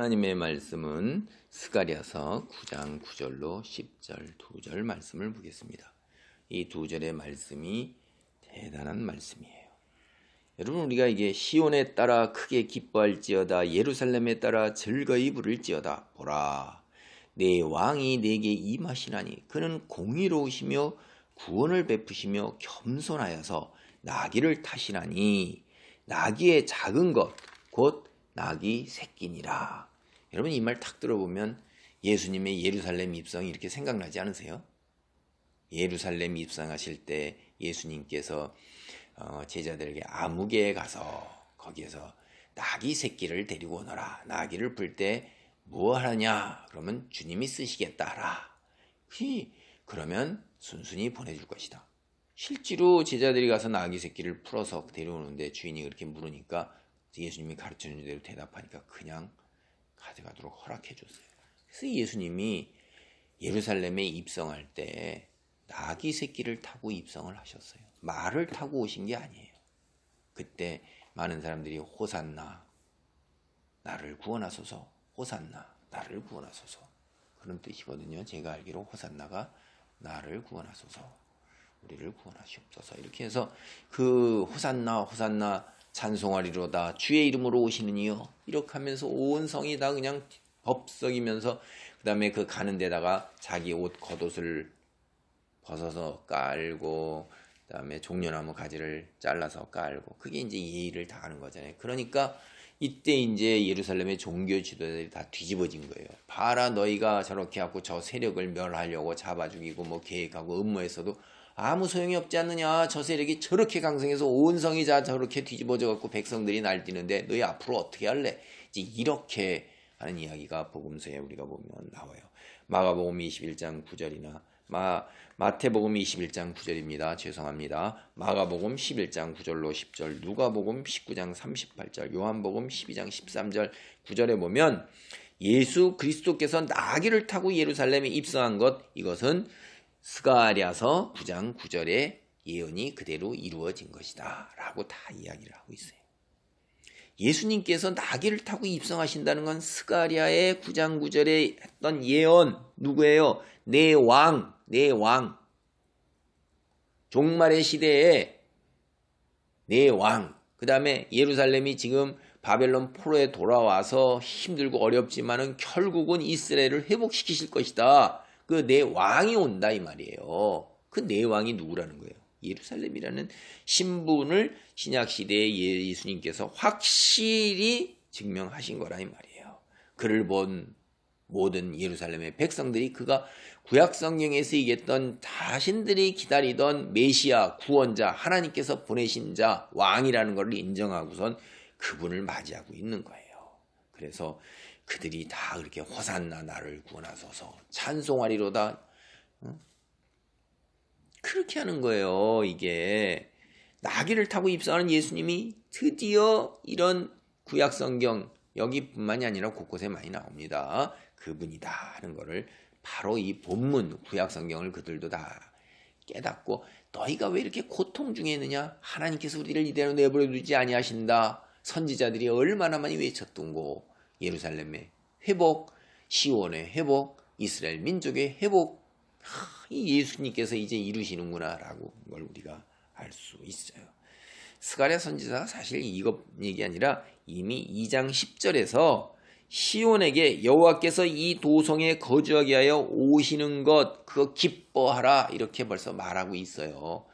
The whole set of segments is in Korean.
하나님의 말씀은 스가랴서 9장 9절로 10절 2절 말씀을 보겠습니다. 이 2절의 말씀이 대단한 말씀이에요. 여러분, 우리가 이게 시온에 따라 크게 기뻐할지어다, 예루살렘에 따라 즐거이 부를지어다. 보라, 내 왕이 내게 임하시나니 그는 공의로우시며 구원을 베푸시며 겸손하여서 나귀를 타시나니 나귀의 작은 것 곧 나귀 새끼니라. 여러분, 이 말 탁 들어보면 예수님의 예루살렘 입성이 이렇게 생각나지 않으세요? 예루살렘 입성하실 때 예수님께서 제자들에게 아무개에 가서 거기에서 나귀 새끼를 데리고 오너라. 나귀를 풀 때 뭐 하느냐? 그러면 주님이 쓰시겠다 하라. 그러면 순순히 보내줄 것이다. 실제로 제자들이 가서 나귀 새끼를 풀어서 데려오는데 주인이 그렇게 물으니까 예수님이 가르쳐준 대로 대답하니까 그냥 가져가도록 허락해 줬어요. 그래서 예수님이 예루살렘에 입성할 때 나귀 새끼를 타고 입성을 하셨어요. 말을 타고 오신 게 아니에요. 그때 많은 사람들이 호산나, 나를 구원하소서, 호산나, 나를 구원하소서, 그런 뜻이거든요. 제가 알기로 호산나가 나를 구원하소서, 우리를 구원하시옵소서, 이렇게 해서 그 호산나 호산나 찬송하리로다, 주의 이름으로 오시는 이여, 이렇게 하면서 온 성이 다 그냥 법석이면서, 그 다음에 그 가는 데다가 자기 옷 겉옷을 벗어서 깔고, 그 다음에 종려나무 가지를 잘라서 깔고, 그게 이제 예의를 다하는 거잖아요. 그러니까 이때 이제 예루살렘의 종교 지도자들이 다 뒤집어진 거예요. 봐라, 너희가 저렇게 하고 저 세력을 멸하려고 잡아 죽이고 뭐 계획하고 음모했어도 아무 소용이 없지 않느냐. 저 세력이 저렇게 강성해서 온 성이 다 저렇게 뒤집어져 갖고 백성들이 날뛰는데 너희 앞으로 어떻게 할래? 이제 이렇게 하는 이야기가 복음서에 우리가 보면 나와요. 마가복음 21장 9절이나 마태복음 21장 9절입니다. 죄송합니다. 마가복음 11장 9절로 10절, 누가복음 19장 38절, 요한복음 12장 13절 9절에 보면 예수 그리스도께서 나귀를 타고 예루살렘에 입성한 것, 이것은 스가랴서 9장 9절의 예언이 그대로 이루어진 것이다 라고 다 이야기를 하고 있어요. 예수님께서 나귀를 타고 입성하신다는 건 스가랴의 9장 9절에 했던 예언, 누구예요? 내 왕. 종말의 시대에 내 왕. 그 다음에 예루살렘이 지금 바벨론 포로에 돌아와서 힘들고 어렵지만은 결국은 이스라엘을 회복시키실 것이다. 그 내 왕이 온다 이 말이에요. 그 내 왕이 누구라는 거예요? 예루살렘이라는 신분을 신약시대에 예수님께서 확실히 증명하신 거라 이 말이에요. 그를 본 모든 예루살렘의 백성들이 그가 구약성경에서 얘기했던 자신들이 기다리던 메시아, 구원자, 하나님께서 보내신 자, 왕이라는 것을 인정하고선 그분을 맞이하고 있는 거예요. 그래서 그들이 다 그렇게 호산나, 나를 구원하소서, 찬송하리로다, 그렇게 하는 거예요. 이게 나귀를 타고 입성하는 예수님이 드디어 이런 구약성경 여기뿐만이 아니라 곳곳에 많이 나옵니다. 그분이다 하는 거를 바로 이 본문 구약성경을 그들도 다 깨닫고, 너희가 왜 이렇게 고통 중에 있느냐? 하나님께서 우리를 이대로 내버려 두지 아니하신다. 선지자들이 얼마나 많이 외쳤던고. 예루살렘의 회복, 시온의 회복, 이스라엘 민족의 회복, 이 예수님께서 이제 이루시는구나 라고 걸 우리가 알 수 있어요. 스가랴 선지자가 사실 이것 얘기 아니라 이미 2장 10절에서 시온에게 여호와께서 이 도성에 거주하게 하여 오시는 것, 그거 기뻐하라, 이렇게 벌써 말하고 있어요.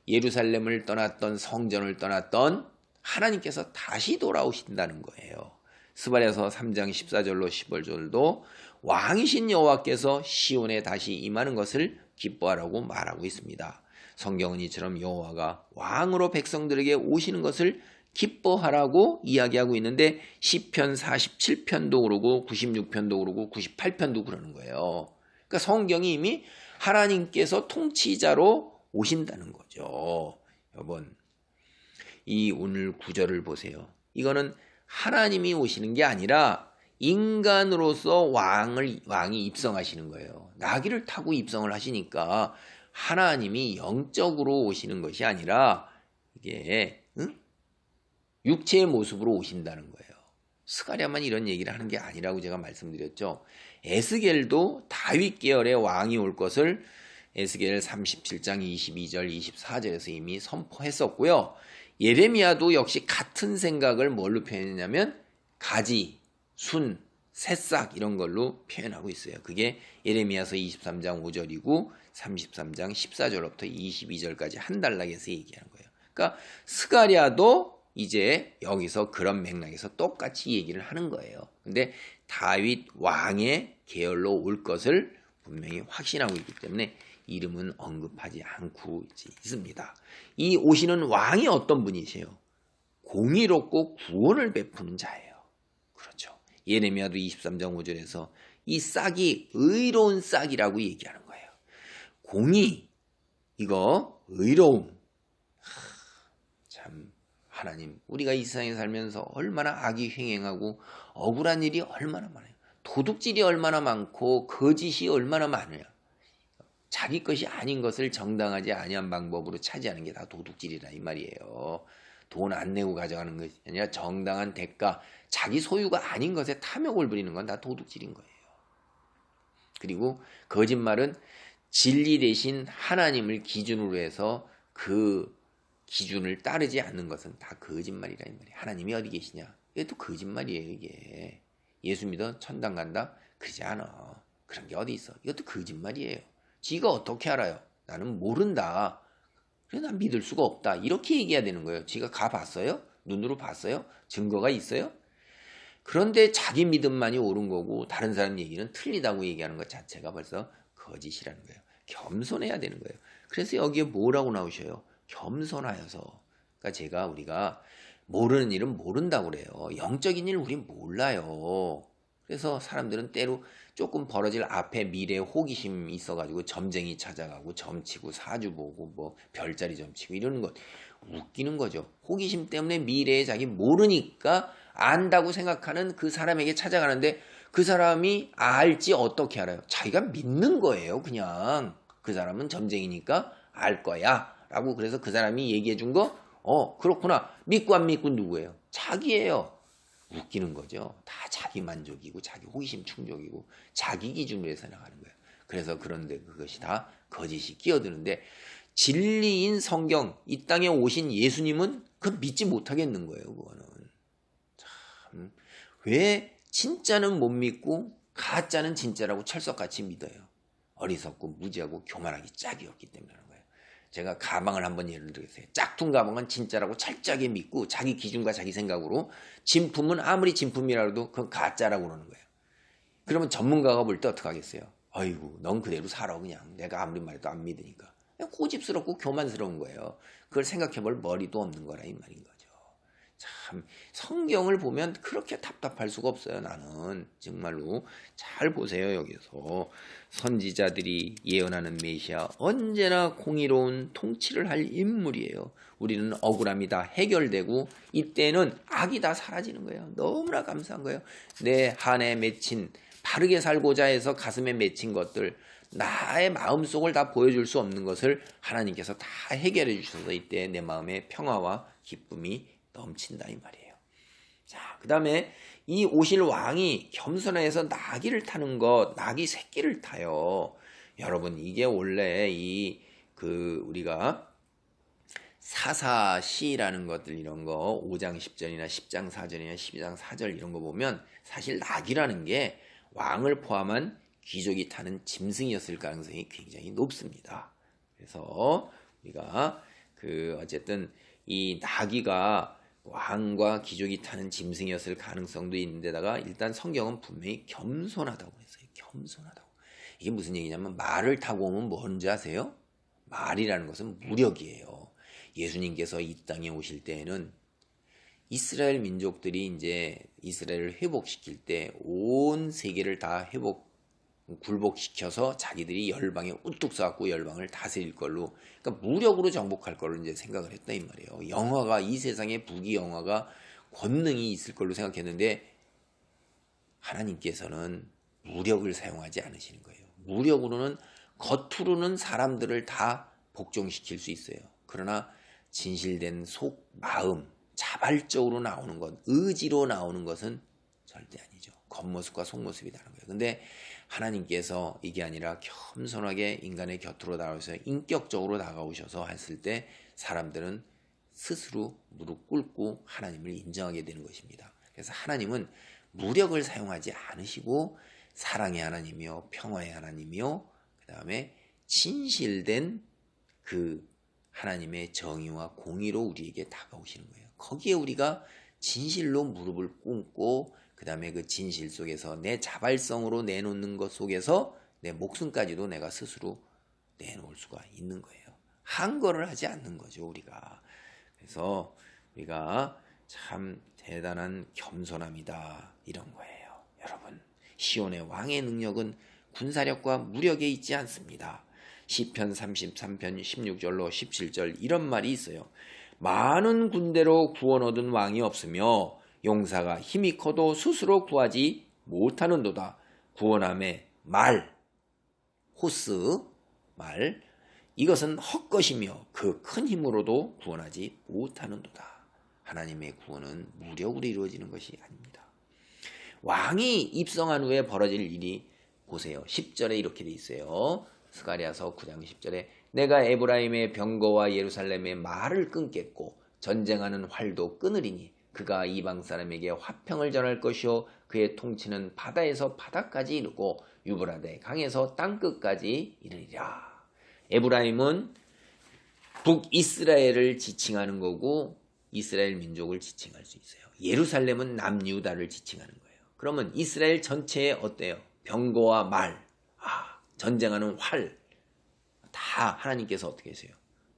예루살렘을 떠났던, 성전을 떠났던 하나님께서 다시 돌아오신다는 거예요. 스바랴서 3장 14절로 15절도 왕이신 여호와께서 시온에 다시 임하는 것을 기뻐하라고 말하고 있습니다. 성경은 이처럼 여호와가 왕으로 백성들에게 오시는 것을 기뻐하라고 이야기하고 있는데, 시편 47편도 그러고 96편도 그러고 98편도 그러는 거예요. 그러니까 성경이 이미 하나님께서 통치자로 오신다는 거죠. 여러분, 이 오늘 구절을 보세요. 이거는 하나님이 오시는 게 아니라 인간으로서 왕이 입성하시는 거예요. 나귀를 타고 입성을 하시니까 하나님이 영적으로 오시는 것이 아니라 이게 육체의 모습으로 오신다는 거예요. 스가랴만 이런 얘기를 하는 게 아니라고 제가 말씀드렸죠. 에스겔도 다윗 계열의 왕이 올 것을 에스겔 37장 22절 24절에서 이미 선포했었고요. 예레미야도 역시 같은 생각을 뭘로 표현했냐면 가지, 순, 새싹 이런 걸로 표현하고 있어요. 그게 예레미야서 23장 5절이고 33장 14절부터 22절까지 한 단락에서 얘기하는 거예요. 그러니까 스가랴도 이제 여기서 그런 맥락에서 똑같이 얘기를 하는 거예요. 근데 다윗 왕의 계열로 올 것을 분명히 확신하고 있기 때문에 이름은 언급하지 않고 있습니다. 이 오시는 왕이 어떤 분이세요? 공의롭고 구원을 베푸는 자예요. 그렇죠. 예레미야도 23장 5절에서 이 싹이 의로운 싹이라고 얘기하는 거예요. 공의, 이거 의로움. 참 하나님, 우리가 이 세상에 살면서 얼마나 악이 횡행하고 억울한 일이 얼마나 많아요. 도둑질이 얼마나 많고 거짓이 얼마나 많아요. 자기 것이 아닌 것을 정당하지 아니한 방법으로 차지하는 게 다 도둑질이라 이 말이에요. 돈 안 내고 가져가는 것이 아니라 정당한 대가, 자기 소유가 아닌 것에 탐욕을 부리는 건 다 도둑질인 거예요. 그리고 거짓말은 진리 대신 하나님을 기준으로 해서 그 기준을 따르지 않는 것은 다 거짓말이라 이 말이에요. 하나님이 어디 계시냐? 이게 또 거짓말이에요. 이게 예수 믿어 천당 간다? 그러지 않아. 그런 게 어디 있어? 이것도 거짓말이에요. 지가 어떻게 알아요? 나는 모른다. 그래 난 믿을 수가 없다. 이렇게 얘기해야 되는 거예요. 지가 가봤어요? 눈으로 봤어요? 증거가 있어요? 그런데 자기 믿음만이 옳은 거고 다른 사람 얘기는 틀리다고 얘기하는 것 자체가 벌써 거짓이라는 거예요. 겸손해야 되는 거예요. 그래서 여기에 뭐라고 나오셔요? 겸손하여서. 그러니까 우리가 모르는 일은 모른다고 그래요. 영적인 일 우린 몰라요. 그래서 사람들은 때로 조금 벌어질 앞에 미래에 호기심이 있어가지고 점쟁이 찾아가고 점치고 사주 보고 뭐 별자리 점치고 이러는 것 웃기는 거죠. 호기심 때문에 미래에 자기 모르니까 안다고 생각하는 그 사람에게 찾아가는데 그 사람이 알지 어떻게 알아요? 자기가 믿는 거예요. 그냥 그 사람은 점쟁이니까 알 거야 라고. 그래서 그 사람이 얘기해 준 거 그렇구나. 믿고 안 믿고 누구예요? 자기예요. 웃기는 거죠. 다 자기 만족이고 자기 호기심 충족이고 자기 기준으로 해서 나가는 거예요. 그래서 그런데 그것이 다 거짓이 끼어드는데 진리인 성경, 이 땅에 오신 예수님은 그걸 믿지 못하겠는 거예요. 그거는 참, 왜 진짜는 못 믿고 가짜는 진짜라고 철석같이 믿어요? 어리석고 무지하고 교만하기 짝이었기 때문에 그런 거예요. 제가 가방을 한번 예를 들겠어요. 짝퉁 가방은 진짜라고 철저하게 믿고 자기 기준과 자기 생각으로, 진품은 아무리 진품이라도 그건 가짜라고 그러는 거예요. 그러면 전문가가 볼 때 어떻게 하겠어요? 아이고 넌 그대로 살아. 그냥 내가 아무리 말해도 안 믿으니까. 고집스럽고 교만스러운 거예요. 그걸 생각해볼 머리도 없는 거라 이 말인 거죠. 참 성경을 보면 그렇게 답답할 수가 없어요. 나는 정말로. 잘 보세요. 여기서 선지자들이 예언하는 메시아 언제나 공의로운 통치를 할 인물이에요. 우리는 억울함이 다 해결되고 이때는 악이 다 사라지는 거예요. 너무나 감사한 거예요. 내 한에 맺힌, 바르게 살고자 해서 가슴에 맺힌 것들, 나의 마음속을 다 보여줄 수 없는 것을 하나님께서 다 해결해 주셔서 이때 내 마음에 평화와 기쁨이 넘친다 이 말이에요. 자, 그 다음에 이 오실 왕이 겸손해서 나귀를 타는 것, 나귀 새끼를 타요. 여러분 이게 원래 우리가 사사시라는 것들 이런 거 5장 10절이나 10장 4절이나 12장 4절 이런 거 보면 사실 나귀라는 게 왕을 포함한 귀족이 타는 짐승이었을 가능성이 굉장히 높습니다. 그래서 우리가 어쨌든 이 나귀가 왕과 귀족이 타는 짐승이었을 가능성도 있는데다가 일단 성경은 분명히 겸손하다고 했어요. 겸손하다고. 이게 무슨 얘기냐면 말을 타고 오면 뭔지 아세요? 말이라는 것은 무력이에요. 예수님께서 이 땅에 오실 때에는 이스라엘 민족들이 이제 이스라엘을 회복시킬 때 온 세계를 다 굴복시켜서 자기들이 열방에 우뚝 서갖고 열방을 다스릴 걸로, 그러니까 무력으로 정복할 걸로 이제 생각을 했다 이 말이에요. 영화가, 이 세상에 부귀 영화가 권능이 있을 걸로 생각했는데 하나님께서는 무력을 사용하지 않으시는 거예요. 무력으로는, 겉으로는 사람들을 다 복종시킬 수 있어요. 그러나 진실된 속 마음, 자발적으로 나오는 것, 의지로 나오는 것은 절대 아니죠. 겉모습과 속모습이 다른 거예요. 근데 하나님께서 이게 아니라 겸손하게 인간의 곁으로 나오셔서 인격적으로 다가오셔서 했을 때 사람들은 스스로 무릎 꿇고 하나님을 인정하게 되는 것입니다. 그래서 하나님은 무력을 사용하지 않으시고 사랑의 하나님이요, 평화의 하나님이요, 그 다음에 진실된 그 하나님의 정의와 공의로 우리에게 다가오시는 거예요. 거기에 우리가 진실로 무릎을 꿇고 그 다음에 그 진실 속에서 내 자발성으로 내놓는 것 속에서 내 목숨까지도 내가 스스로 내놓을 수가 있는 거예요. 한거를 하지 않는 거죠, 우리가. 그래서 우리가 참 대단한 겸손함이다, 이런 거예요. 여러분, 시온의 왕의 능력은 군사력과 무력에 있지 않습니다. 시편 33편 16절로 17절 이런 말이 있어요. 많은 군대로 구원 얻은 왕이 없으며 용사가 힘이 커도 스스로 구하지 못하는도다. 구원함의 말, 호스, 말, 이것은 헛것이며 그 큰 힘으로도 구원하지 못하는도다. 하나님의 구원은 무력으로 이루어지는 것이 아닙니다. 왕이 입성한 후에 벌어질 일이 보세요. 10절에 이렇게 돼 있어요. 스가랴서 9장 10절에 내가 에브라임의 병거와 예루살렘의 말을 끊겠고 전쟁하는 활도 끊으리니 그가 이방 사람에게 화평을 전할 것이요 그의 통치는 바다에서 바다까지 이르고 유브라데 강에서 땅끝까지 이르리라. 에브라임은 북이스라엘을 지칭하는 거고 이스라엘 민족을 지칭할 수 있어요. 예루살렘은 남유다를 지칭하는 거예요. 그러면 이스라엘 전체에 어때요? 병거와 말, 전쟁하는 활 다 하나님께서 어떻게 하세요?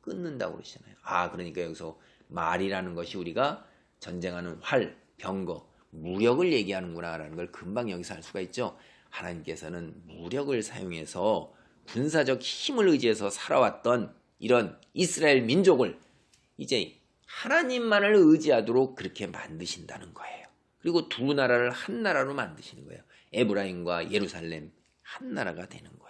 끊는다고 그러시잖아요. 그러니까 여기서 말이라는 것이 우리가 전쟁하는 활, 병거, 무력을 얘기하는구나 라는 걸 금방 여기서 알 수가 있죠. 하나님께서는 무력을 사용해서 군사적 힘을 의지해서 살아왔던 이런 이스라엘 민족을 이제 하나님만을 의지하도록 그렇게 만드신다는 거예요. 그리고 두 나라를 한 나라로 만드시는 거예요. 에브라임과 예루살렘 한 나라가 되는 거예요.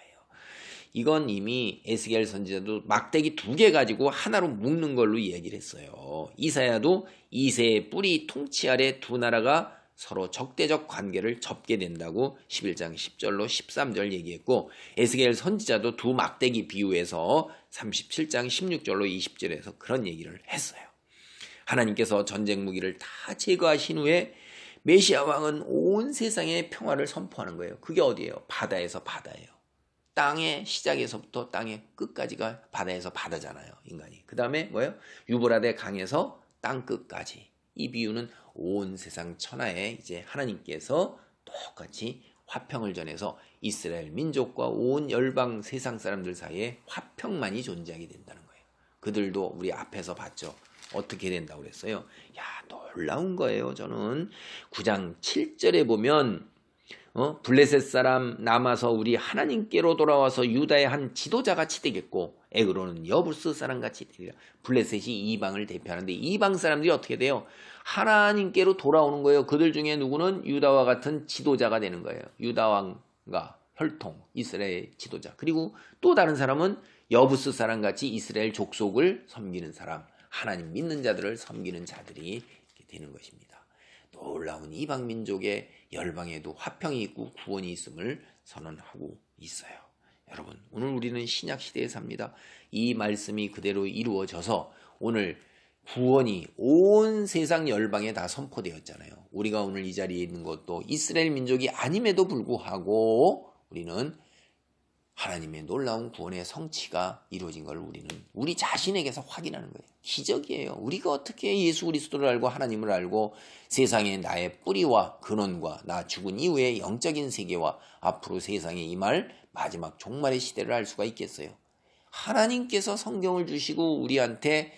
이건 이미 에스겔 선지자도 막대기 2개 가지고 하나로 묶는 걸로 얘기를 했어요. 이사야도 이새의 뿌리 통치 아래 두 나라가 서로 적대적 관계를 접게 된다고 11장 10절로 13절 얘기했고 에스겔 선지자도 두 막대기 비유해서 37장 16절로 20절에서 그런 얘기를 했어요. 하나님께서 전쟁 무기를 다 제거하신 후에 메시아 왕은 온 세상에 평화를 선포하는 거예요. 그게 어디예요? 바다에서 바다예요. 땅의 시작에서부터 땅의 끝까지가 바다에서 바다잖아요, 인간이. 그 다음에 뭐예요? 유브라데 강에서 땅 끝까지. 이 비유는 온 세상 천하에 이제 하나님께서 똑같이 화평을 전해서 이스라엘 민족과 온 열방 세상 사람들 사이에 화평만이 존재하게 된다는 거예요. 그들도 우리 앞에서 봤죠. 어떻게 된다고 그랬어요? 놀라운 거예요. 저는 9장 7절에 보면 블레셋 사람 남아서 우리 하나님께로 돌아와서 유다의 한 지도자같이 되겠고 에그로는 여부스 사람같이 되리라. 블레셋이 이방을 대표하는데 이방 사람들이 어떻게 돼요? 하나님께로 돌아오는 거예요. 그들 중에 누구는 유다와 같은 지도자가 되는 거예요. 유다 왕과 혈통, 이스라엘 지도자. 그리고 또 다른 사람은 여부스 사람같이 이스라엘 족속을 섬기는 사람, 하나님 믿는 자들을 섬기는 자들이 이렇게 되는 것입니다. 놀라운 이방 민족의 열방에도 화평이 있고 구원이 있음을 선언하고 있어요. 여러분, 오늘 우리는 신약 시대에 삽니다. 이 말씀이 그대로 이루어져서 오늘 구원이 온 세상 열방에 다 선포되었잖아요. 우리가 오늘 이 자리에 있는 것도 이스라엘 민족이 아님에도 불구하고 우리는 하나님의 놀라운 구원의 성취가 이루어진 걸 우리는 우리 자신에게서 확인하는 거예요. 기적이에요. 우리가 어떻게 예수 그리스도를 알고 하나님을 알고 세상에 나의 뿌리와 근원과 나 죽은 이후의 영적인 세계와 앞으로 세상에 임할 마지막 종말의 시대를 알 수가 있겠어요. 하나님께서 성경을 주시고 우리한테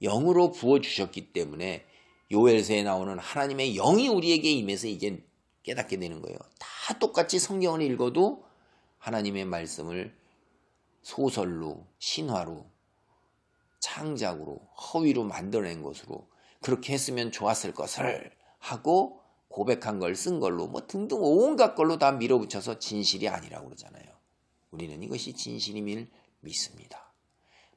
영으로 부어주셨기 때문에 요엘서에 나오는 하나님의 영이 우리에게 임해서 이제 깨닫게 되는 거예요. 다 똑같이 성경을 읽어도 하나님의 말씀을 소설로, 신화로, 창작으로, 허위로 만들어낸 것으로 그렇게 했으면 좋았을 것을 하고 고백한 걸 쓴 걸로 뭐 등등 온갖 걸로 다 밀어붙여서 진실이 아니라고 그러잖아요. 우리는 이것이 진실임을 믿습니다.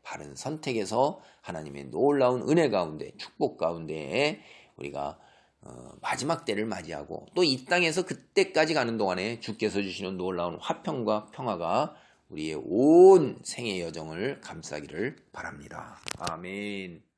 바른 선택에서 하나님의 놀라운 은혜 가운데 축복 가운데 우리가 마지막 때를 맞이하고 또 이 땅에서 그때까지 가는 동안에 주께서 주시는 놀라운 화평과 평화가 우리의 온 생의 여정을 감싸기를 바랍니다. 아멘.